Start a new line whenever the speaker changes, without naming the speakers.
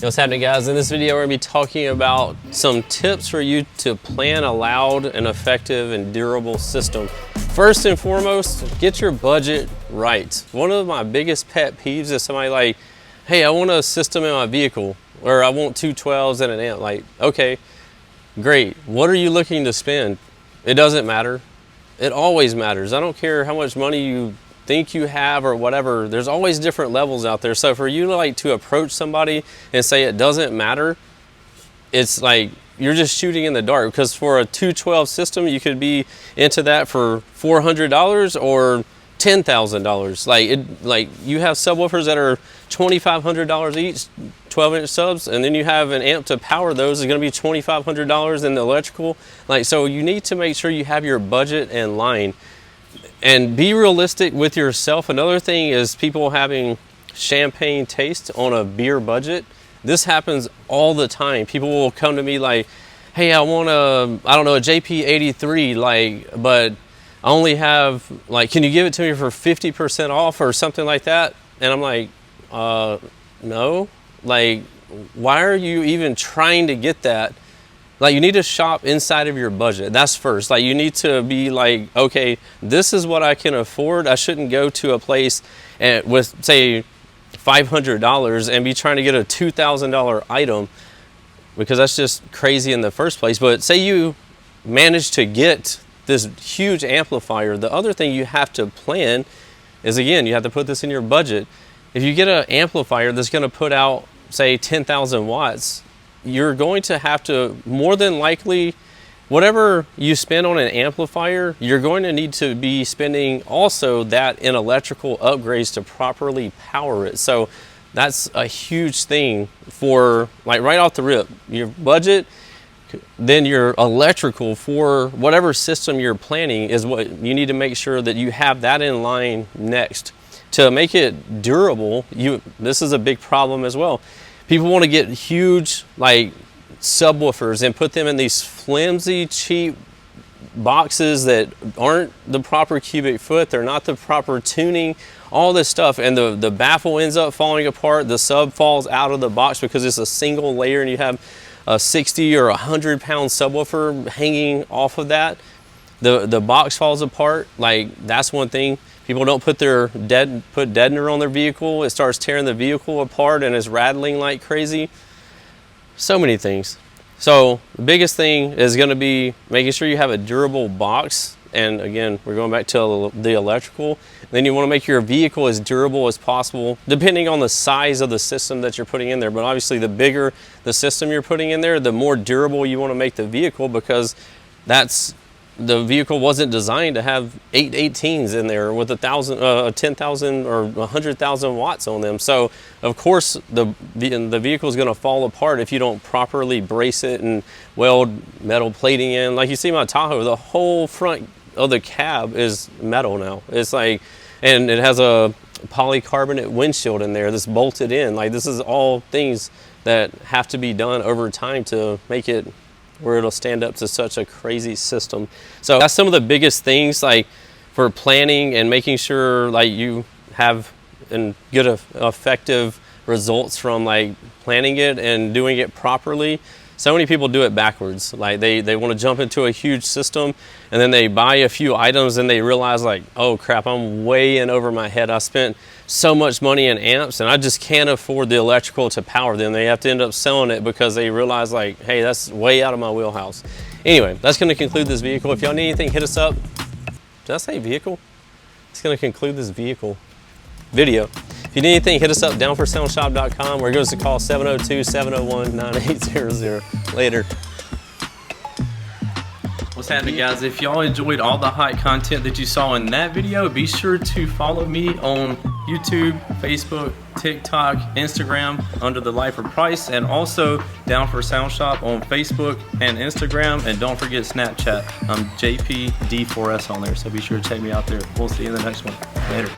Hey, what's happening, guys? In this video we're going to be talking about some tips for you to plan a loud and effective and durable system. First and foremost, get your budget right. One of my biggest pet peeves is somebody like, hey, I want a system in my vehicle, or I want two 12s and an amp. Like, okay, great. What are you looking to spend? It doesn't matter. It always matters. I don't care how much money you think you have or whatever. There's always different levels out there. So for you to approach somebody and say it doesn't matter, it's like you're just shooting in the dark, because for a 212 system you could be into that for $400 or $10,000. Like you have subwoofers that are $2,500 each, 12-inch subs, and then you have an amp to power those is going to be $2,500 in the electrical. So you need to make sure you have your budget in line and be realistic with yourself. Another thing is people having champagne taste on a beer budget. This happens all the time. People will come to me like, hey, I want a JP83, but I only have, can you give it to me for 50% off or something like that? And I'm like, no. Why are you even trying to get that? You need to shop inside of your budget. That's first. You need to be like, okay, this is what I can afford. I shouldn't go to a place with, say, $500 and be trying to get a $2,000 item, because that's just crazy in the first place. But say you manage to get this huge amplifier. The other thing you have to plan is, again, you have to put this in your budget. If you get an amplifier that's going to put out, say, 10,000 watts, you're going to have to, more than likely, whatever you spend on an amplifier, you're going to need to be spending also that in electrical upgrades to properly power it. So that's a huge thing for, right off the rip, your budget, then your electrical for whatever system you're planning is what you need to make sure that you have that in line next. To make it durable, this is a big problem as well. People want to get huge subwoofers and put them in these flimsy, cheap boxes that aren't the proper cubic foot. They're not the proper tuning, all this stuff. And the baffle ends up falling apart. The sub falls out of the box because it's a single layer and you have a 60 or 100 pound subwoofer hanging off of that. The box falls apart. That's one thing. People don't put deadener on their vehicle. It starts tearing the vehicle apart and is rattling like crazy. So many things. So the biggest thing is going to be making sure you have a durable box. And again, we're going back to the electrical. Then you want to make your vehicle as durable as possible, depending on the size of the system that you're putting in there. But obviously, the bigger the system you're putting in there, the more durable you want to make the vehicle, because the vehicle wasn't designed to have 8 18s in there with 10,000 or 100,000 watts on them. So of course the vehicle is going to fall apart if you don't properly brace it and weld metal plating in. Like you see my Tahoe, the whole front of the cab is metal now. It's and it has a polycarbonate windshield in there that's bolted in. This is all things that have to be done over time to make it where it'll stand up to such a crazy system. So that's some of the biggest things for planning and making sure you have and get effective results from planning it and doing it properly. So many people do it backwards. They want to jump into a huge system and then they buy a few items and they realize oh crap, I'm way in over my head. I spent so much money in amps and I just can't afford the electrical to power them. They have to end up selling it because they realize hey, that's way out of my wheelhouse. Anyway, that's going to conclude this vehicle. If y'all need anything, hit us up. Did I say vehicle? It's going to conclude this vehicle video. If you need anything, hit us up, downforsoundshop.com, or give us a call, 702-701-9800. Later. What's happening, guys? If y'all enjoyed all the hot content that you saw in that video, be sure to follow me on YouTube, Facebook, TikTok, Instagram under the Life of Price, and also Down for Sound Shop on Facebook and Instagram. And don't forget Snapchat. I'm JPD4S on there, so be sure to check me out there. We'll see you in the next one. Later.